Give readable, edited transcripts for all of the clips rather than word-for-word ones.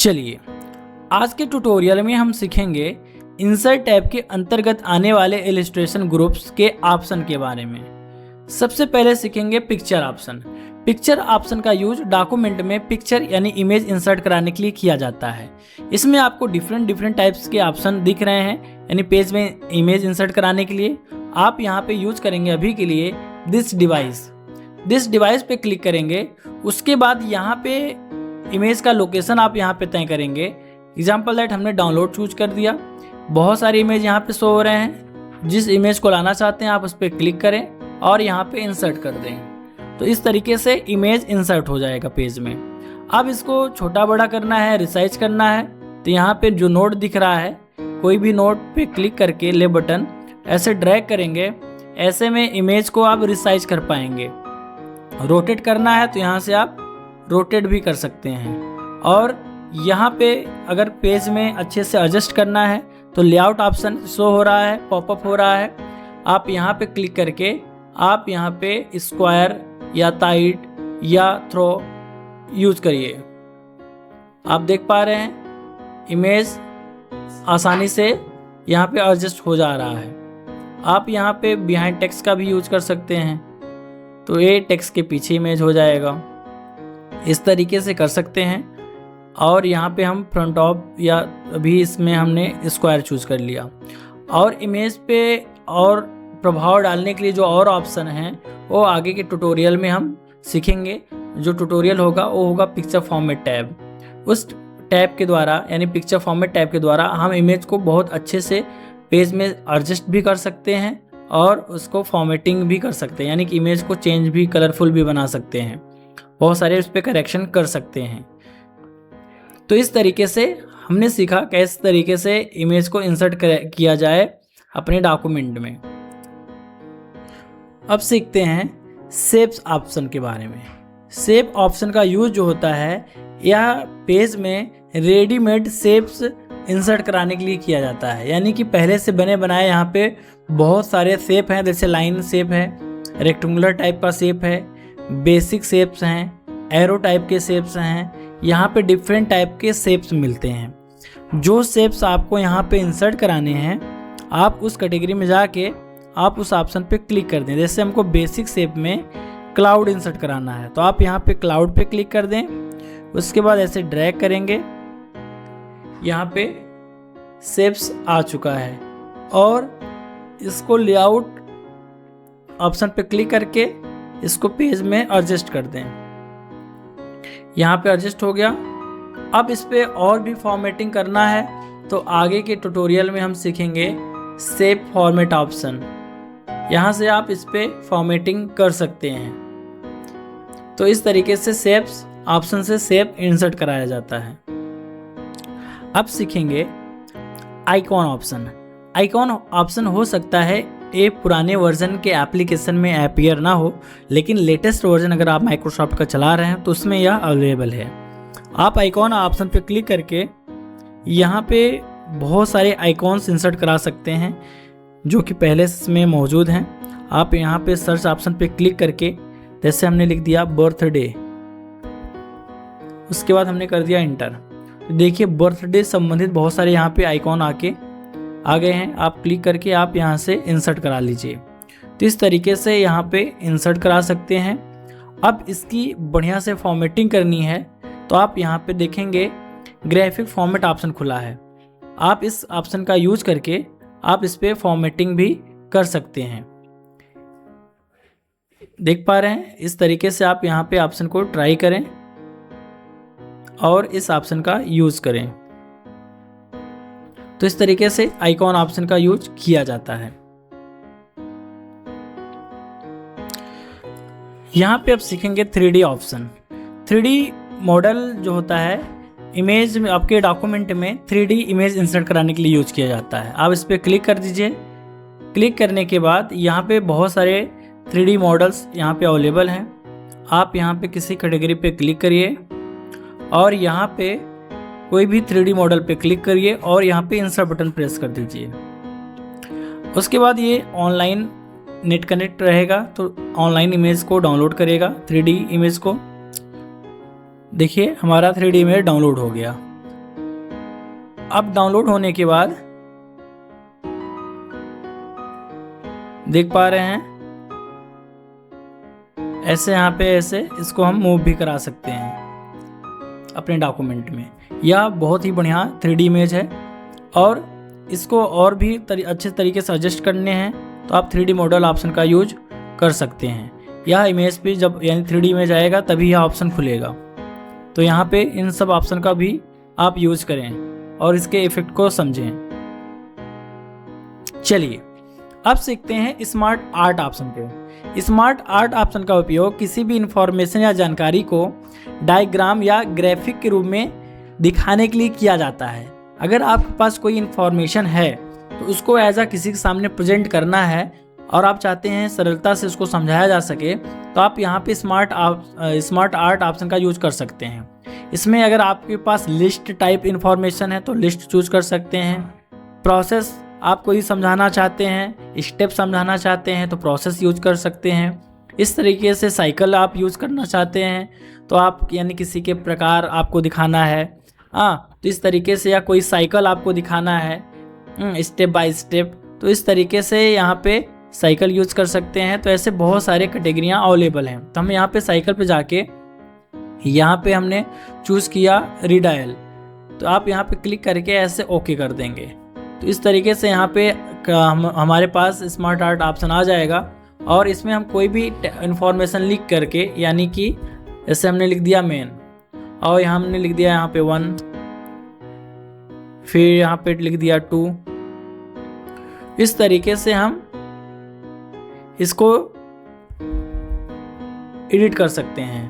चलिए आज के ट्यूटोरियल में हम सीखेंगे इंसर्ट टैब के अंतर्गत आने वाले इलस्ट्रेशन ग्रुप्स के ऑप्शन के बारे में। सबसे पहले सीखेंगे पिक्चर ऑप्शन। पिक्चर ऑप्शन का यूज डॉक्यूमेंट में पिक्चर यानी इमेज इंसर्ट कराने के लिए किया जाता है। इसमें आपको डिफरेंट टाइप्स के ऑप्शन दिख रहे हैं, यानी पेज में इमेज इंसर्ट कराने के लिए आप यहाँ पे यूज करेंगे अभी के लिए दिस डिवाइस पे क्लिक करेंगे। उसके बाद यहाँ पे इमेज का लोकेशन आप यहाँ पे तय करेंगे। एग्जाम्पल दैट हमने डाउनलोड चूज कर दिया। बहुत सारे इमेज यहाँ पे शो हो रहे हैं, जिस इमेज को लाना चाहते हैं आप उस पर क्लिक करें और यहाँ पे इंसर्ट कर दें। तो इस तरीके से इमेज इंसर्ट हो जाएगा पेज में। अब इसको छोटा बड़ा करना है, रिसाइज करना है, तो यहाँ पे जो नोट दिख रहा है कोई भी नोट पे क्लिक करके ले बटन ऐसे ड्रैग करेंगे, ऐसे में इमेज को आप रिसाइज कर पाएंगे। रोटेट करना है तो यहाँ से आप रोटेट भी कर सकते हैं। और यहाँ पे अगर पेज में अच्छे से एडजस्ट करना है तो लेआउट ऑप्शन शो हो रहा है, पॉपअप हो रहा है। आप यहाँ पे क्लिक करके आप यहाँ पे स्क्वायर या टाइट या थ्रो यूज करिए। आप देख पा रहे हैं इमेज आसानी से यहाँ पे एडजस्ट हो जा रहा है। आप यहाँ पे बिहाइंड टेक्स्ट का भी यूज कर सकते हैं, तो ये टेक्स्ट के पीछे इमेज हो जाएगा। इस तरीके से कर सकते हैं। और यहाँ पे हम फ्रंट ऑफ या अभी इसमें हमने स्क्वायर चूज कर लिया। और इमेज पे और प्रभाव डालने के लिए जो और ऑप्शन हैं वो आगे के ट्यूटोरियल में हम सीखेंगे। जो ट्यूटोरियल होगा वो होगा पिक्चर फॉर्मेट टैब। उस टैब के द्वारा यानी पिक्चर फॉर्मेट टैब के द्वारा हम इमेज को बहुत अच्छे से पेज में एडजस्ट भी कर सकते हैं और उसको फॉर्मेटिंग भी कर सकते हैं, यानी कि इमेज को चेंज भी, कलरफुल भी बना सकते हैं। बहुत सारे उस पर करेक्शन कर सकते हैं। तो इस तरीके से हमने सीखा किस तरीके से इमेज को इंसर्ट किया जाए अपने डॉक्यूमेंट में। अब सीखते हैं शेप्स ऑप्शन के बारे में। शेप ऑप्शन का यूज जो होता है यह पेज में रेडीमेड शेप्स इंसर्ट कराने के लिए किया जाता है, यानी कि पहले से बने बनाए यहाँ पे बहुत सारे शेप हैं, जैसे लाइन शेप है, रेक्टेंगुलर टाइप का शेप है, बेसिक शेप्स हैं, एरो टाइप के शेप्स हैं। यहाँ पे डिफरेंट टाइप के शेप्स मिलते हैं। जो शेप्स आपको यहाँ पे इंसर्ट कराने हैं आप उस कैटेगरी में जाके आप उस ऑप्शन पे क्लिक कर दें। जैसे हमको बेसिक शेप में क्लाउड इंसर्ट कराना है तो आप यहाँ पे क्लाउड पे क्लिक कर दें। उसके बाद ऐसे ड्रैग करेंगे, यहाँ पे शेप्स आ चुका है और इसको लेआउट ऑप्शन पे क्लिक करके इसको पेज में एडजस्ट कर दें। यहाँ पे एडजस्ट हो गया। अब इस पे और भी फॉर्मेटिंग करना है तो आगे के ट्यूटोरियल में हम सीखेंगे शेप फॉर्मेट ऑप्शन। यहाँ से आप इस पे फॉर्मेटिंग कर सकते हैं। तो इस तरीके से शेप्स ऑप्शन से शेप इंसर्ट कराया जाता है। अब सीखेंगे आइकॉन ऑप्शन। आइकॉन ऑप्शन हो सकता है ये पुराने वर्जन के एप्लीकेशन में अपीयर ना हो, लेकिन लेटेस्ट वर्जन अगर आप माइक्रोसॉफ्ट का चला रहे हैं तो उसमें यह अवेलेबल है। आप आइकॉन ऑप्शन पे क्लिक करके यहाँ पे बहुत सारे आइकॉन्स इंसर्ट करा सकते हैं जो कि पहले में मौजूद हैं। आप यहाँ पे सर्च ऑप्शन पे क्लिक करके, जैसे हमने लिख दिया बर्थडे, उसके बाद हमने कर दिया इंटर। देखिए बर्थडे संबंधित बहुत सारे यहाँ पे आइकॉन आ गए हैं। आप क्लिक करके आप यहाँ से इंसर्ट करा लीजिए। तो इस तरीके से यहाँ पे इंसर्ट करा सकते हैं। अब इसकी बढ़िया से फॉर्मेटिंग करनी है तो आप यहाँ पे देखेंगे ग्राफिक फॉर्मेट ऑप्शन खुला है। आप इस ऑप्शन का यूज करके आप इस पर फॉर्मेटिंग भी कर सकते हैं। देख पा रहे हैं इस तरीके से आप यहाँ पे ऑप्शन को ट्राई करें और इस ऑप्शन का यूज करें। तो इस तरीके से आइकॉन ऑप्शन का यूज किया जाता है। यहाँ पे अब सीखेंगे 3D ऑप्शन। 3D मॉडल जो होता है इमेज में आपके डॉक्यूमेंट में 3D इमेज इंसर्ट कराने के लिए यूज किया जाता है। आप इस पर क्लिक कर दीजिए। क्लिक करने के बाद यहाँ पे बहुत सारे 3D मॉडल्स यहाँ पे अवेलेबल हैं। आप यहाँ पे किसी कैटेगरी पे क्लिक करिए और यहाँ पे कोई भी 3D मॉडल पे क्लिक करिए और यहाँ पे इंसर्ट बटन प्रेस कर दीजिए। उसके बाद ये ऑनलाइन नेट कनेक्ट रहेगा तो ऑनलाइन इमेज को डाउनलोड करेगा 3D इमेज को। देखिए हमारा 3D इमेज डाउनलोड हो गया। अब डाउनलोड होने के बाद देख पा रहे हैं ऐसे यहाँ पे ऐसे इसको हम मूव भी करा सकते हैं अपने डॉक्यूमेंट में। यह बहुत ही बढ़िया 3D इमेज है और इसको और भी अच्छे तरीके से एडजस्ट करने हैं तो आप 3D मॉडल ऑप्शन का यूज कर सकते हैं। यह इमेज पे जब यानी 3D इमेज आएगा तभी यह ऑप्शन खुलेगा। तो यहाँ पे इन सब ऑप्शन का भी आप यूज करें और इसके इफेक्ट को समझें। चलिए अब सीखते हैं स्मार्ट आर्ट ऑप्शन को। स्मार्ट आर्ट ऑप्शन का उपयोग किसी भी इंफॉर्मेशन या जानकारी को डायग्राम या ग्राफिक के रूप में दिखाने के लिए किया जाता है। अगर आपके पास कोई इंफॉर्मेशन है तो उसको एज आ किसी के सामने प्रेजेंट करना है और आप चाहते हैं सरलता से उसको समझाया जा सके तो आप यहाँ पे स्मार्ट आर्ट ऑप्शन का यूज कर सकते हैं। इसमें अगर आपके पास लिस्ट टाइप इंफॉर्मेशन है तो लिस्ट चूज कर सकते हैं। प्रोसेस आप कोई समझाना चाहते हैं, स्टेप समझाना चाहते हैं तो प्रोसेस यूज कर सकते हैं। इस तरीके से साइकिल आप यूज करना चाहते हैं तो आप यानी किसी के प्रकार आपको दिखाना है तो इस तरीके से, या कोई साइकिल आपको दिखाना है स्टेप बाय स्टेप तो इस तरीके से यहाँ पे साइकिल यूज कर सकते हैं। तो ऐसे बहुत सारे कैटेगरियाँ अवेलेबल हैं। तो हम यहाँ पे साइकिल पे जाके यहाँ पे हमने चूज़ किया रीडायल, तो आप यहाँ पे क्लिक करके ऐसे ओके कर देंगे। तो इस तरीके से यहाँ पे हमारे पास स्मार्ट आर्ट ऑप्शन आ जाएगा और इसमें हम कोई भी इंफॉर्मेशन लिख करके, यानी कि जैसे हमने लिख दिया मेन और यहाँ हमने लिख दिया यहाँ पे 1, फिर यहाँ पे लिख दिया 2, इस तरीके से हम इसको एडिट कर सकते हैं।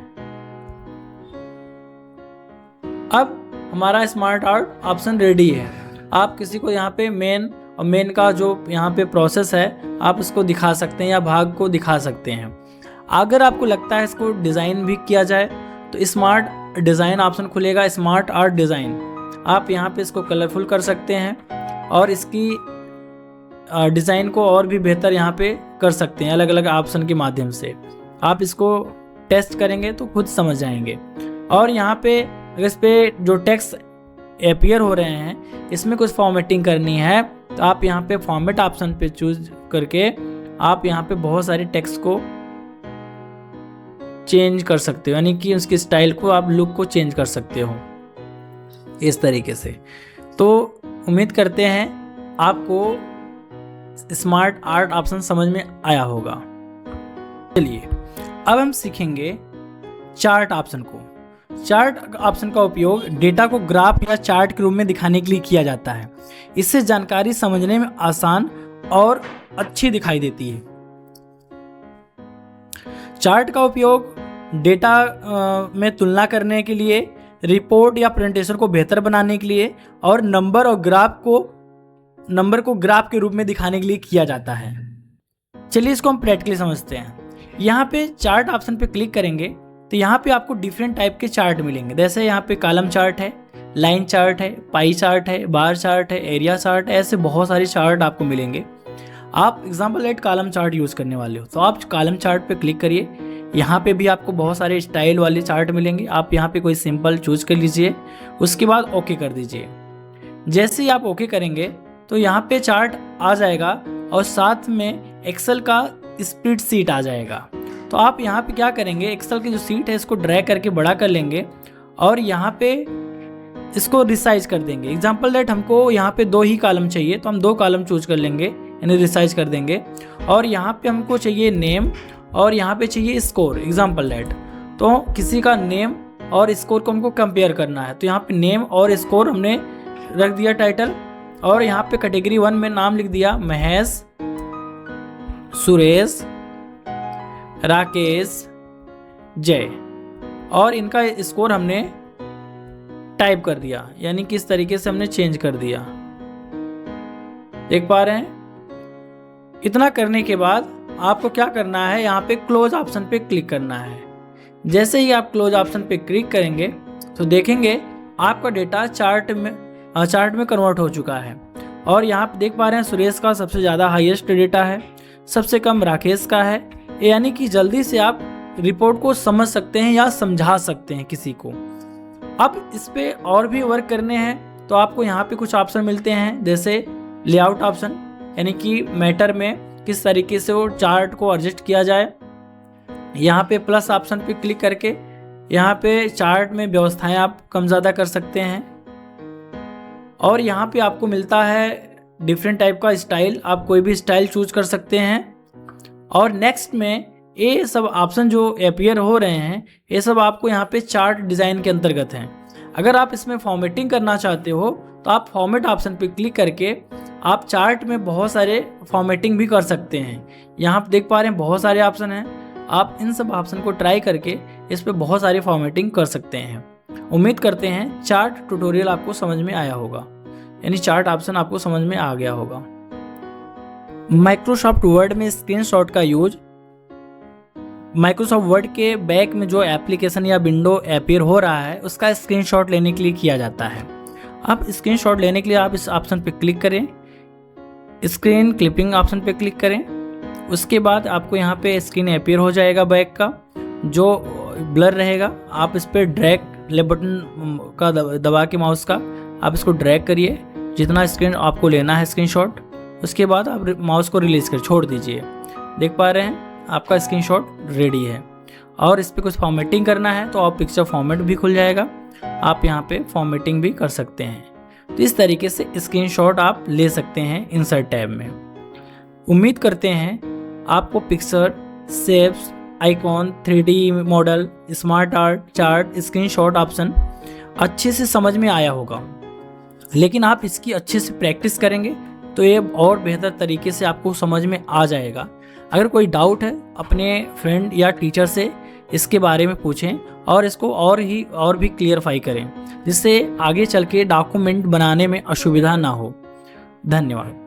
अब हमारा स्मार्ट आर्ट ऑप्शन रेडी है। आप किसी को यहाँ पे मेन का जो यहाँ पे प्रोसेस है आप उसको दिखा सकते हैं या भाग को दिखा सकते हैं। अगर आपको लगता है इसको डिज़ाइन भी किया जाए तो स्मार्ट डिज़ाइन ऑप्शन खुलेगा, स्मार्ट आर्ट डिज़ाइन। आप यहाँ पे इसको कलरफुल कर सकते हैं और इसकी डिज़ाइन को और भी बेहतर यहाँ पे कर सकते हैं अलग अलग ऑप्शन के माध्यम से। आप इसको टेस्ट करेंगे तो खुद समझ जाएंगे। और यहाँ पे अगर इस पर जो टेक्स्ट अपीयर हो रहे हैं इसमें कुछ फॉर्मेटिंग करनी है तो आप यहाँ पे फॉर्मेट ऑप्शन पे चूज करके आप यहाँ पे बहुत सारे टेक्स्ट को चेंज कर सकते हो, यानी कि उसकी स्टाइल को, आप लुक को चेंज कर सकते हो इस तरीके से। तो उम्मीद करते हैं आपको स्मार्ट आर्ट ऑप्शन समझ में आया होगा। चलिए अब हम सीखेंगे चार्ट ऑप्शन को। चार्ट ऑप्शन का उपयोग डेटा को ग्राफ या चार्ट के रूप में दिखाने के लिए किया जाता है। इससे जानकारी समझने में आसान और अच्छी दिखाई देती है। चार्ट का उपयोग डेटा में तुलना करने के लिए, रिपोर्ट या प्रेजेंटेशन को बेहतर बनाने के लिए और नंबर को ग्राफ के रूप में दिखाने के लिए किया जाता है। चलिए इसको हम प्रैक्टिकली समझते हैं। यहाँ पे चार्ट ऑप्शन पे क्लिक करेंगे तो यहाँ पे आपको डिफरेंट टाइप के चार्ट मिलेंगे। जैसे यहाँ पे कॉलम चार्ट है, लाइन चार्ट है, पाई चार्ट है, बार चार्ट है, एरिया चार्ट है, ऐसे बहुत सारे चार्ट आपको मिलेंगे। आप example let column chart use करने वाले हो तो आप कॉलम चार्ट पे क्लिक करिए। यहाँ पे भी आपको बहुत सारे स्टाइल वाले चार्ट मिलेंगे। आप यहाँ पे कोई सिंपल चूज़ कर लीजिए, उसके बाद ओके कर दीजिए। जैसे ही आप ओके करेंगे तो यहाँ पे चार्ट आ जाएगा और साथ में एक्सेल का स्प्रेड शीट आ जाएगा। तो आप यहाँ पे क्या करेंगे, एक्सेल की जो शीट है इसको ड्रैग करके बड़ा कर लेंगे और यहाँ पे इसको रिसाइज कर देंगे। एग्जाम्पल लेट हमको यहाँ पे 2 ही कॉलम चाहिए तो हम 2 कॉलम चूज कर लेंगे, यानी रिसाइज कर देंगे। और यहाँ पे हमको चाहिए नेम और यहाँ पे चाहिए स्कोर। एग्जाम्पल लेट तो किसी का नेम और स्कोर को हमको कंपेयर करना है तो यहाँ पे नेम और स्कोर हमने रख दिया टाइटल। और यहाँ पे कैटेगरी 1 में नाम लिख दिया महेश, सुरेश, राकेश, जय, और इनका स्कोर हमने टाइप कर दिया, यानी कि इस तरीके से हमने चेंज कर दिया। देख पा रहे हैं। इतना करने के बाद आपको क्या करना है, यहाँ पे क्लोज ऑप्शन पे क्लिक करना है। जैसे ही आप क्लोज ऑप्शन पे क्लिक करेंगे तो देखेंगे आपका डेटा चार्ट में कन्वर्ट हो चुका है। और यहाँ पे देख पा रहे हैं सुरेश का सबसे ज़्यादा हाईएस्ट डेटा है, सबसे कम राकेश का है, यानी कि जल्दी से आप रिपोर्ट को समझ सकते हैं या समझा सकते हैं किसी को। अब इस पे और भी वर्क करने हैं तो आपको यहाँ पे कुछ ऑप्शन मिलते हैं, जैसे लेआउट ऑप्शन, यानी कि मैटर में किस तरीके से वो चार्ट को एडजस्ट किया जाए। यहाँ पे प्लस ऑप्शन पे क्लिक करके यहाँ पे चार्ट में व्यवस्थाएं आप कम ज़्यादा कर सकते हैं। और यहाँ पे आपको मिलता है डिफरेंट टाइप का स्टाइल, आप कोई भी स्टाइल चूज कर सकते हैं। और नेक्स्ट में ये सब ऑप्शन जो अपीयर हो रहे हैं ये सब आपको यहाँ पे चार्ट डिज़ाइन के अंतर्गत हैं। अगर आप इसमें फॉर्मेटिंग करना चाहते हो तो आप फॉर्मेट ऑप्शन पे क्लिक करके आप चार्ट में बहुत सारे फॉर्मेटिंग भी कर सकते हैं। यहाँ आप देख पा रहे हैं बहुत सारे ऑप्शन हैं, आप इन सब ऑप्शन को ट्राई करके इस पे बहुत सारी फॉर्मेटिंग कर सकते हैं। उम्मीद करते हैं चार्ट ट्यूटोरियल आपको समझ में आया होगा, यानी चार्ट ऑप्शन आपको समझ में आ गया होगा। माइक्रोसॉफ्ट वर्ड में स्क्रीनशॉट का यूज माइक्रोसॉफ्ट वर्ड के बैक में जो एप्लीकेशन या विंडो अपीयर हो रहा है उसका स्क्रीनशॉट लेने के लिए किया जाता है। आप स्क्रीनशॉट लेने के लिए आप इस ऑप्शन पे क्लिक करें, स्क्रीन क्लिपिंग ऑप्शन पे क्लिक करें। उसके बाद आपको यहाँ पे स्क्रीन अपीयर हो जाएगा बैक का, जो ब्लर रहेगा। आप इस पर ड्रैग लेफ्ट बटन का दबा के माउस का आप इसको ड्रैग करिए जितना स्क्रीन आपको लेना है स्क्रीनशॉट। उसके बाद आप माउस को रिलीज कर छोड़ दीजिए। देख पा रहे हैं आपका स्क्रीनशॉट रेडी है। और इस पर कुछ फॉर्मेटिंग करना है तो आप पिक्चर फॉर्मेट भी खुल जाएगा, आप यहाँ पे फॉर्मेटिंग भी कर सकते हैं। तो इस तरीके से स्क्रीनशॉट आप ले सकते हैं इंसर्ट टैब में। उम्मीद करते हैं आपको picture, shapes, icon, 3D model, smart art, chart, screenshot option अच्छे से समझ में आया होगा। लेकिन आप इसकी अच्छे से प्रैक्टिस करेंगे तो ये और बेहतर तरीके से आपको समझ में आ जाएगा। अगर कोई डाउट है अपने फ्रेंड या टीचर से इसके बारे में पूछें और इसको और भी क्लियरफाई करें, जिससे आगे चल के डॉक्यूमेंट बनाने में असुविधा ना हो। धन्यवाद।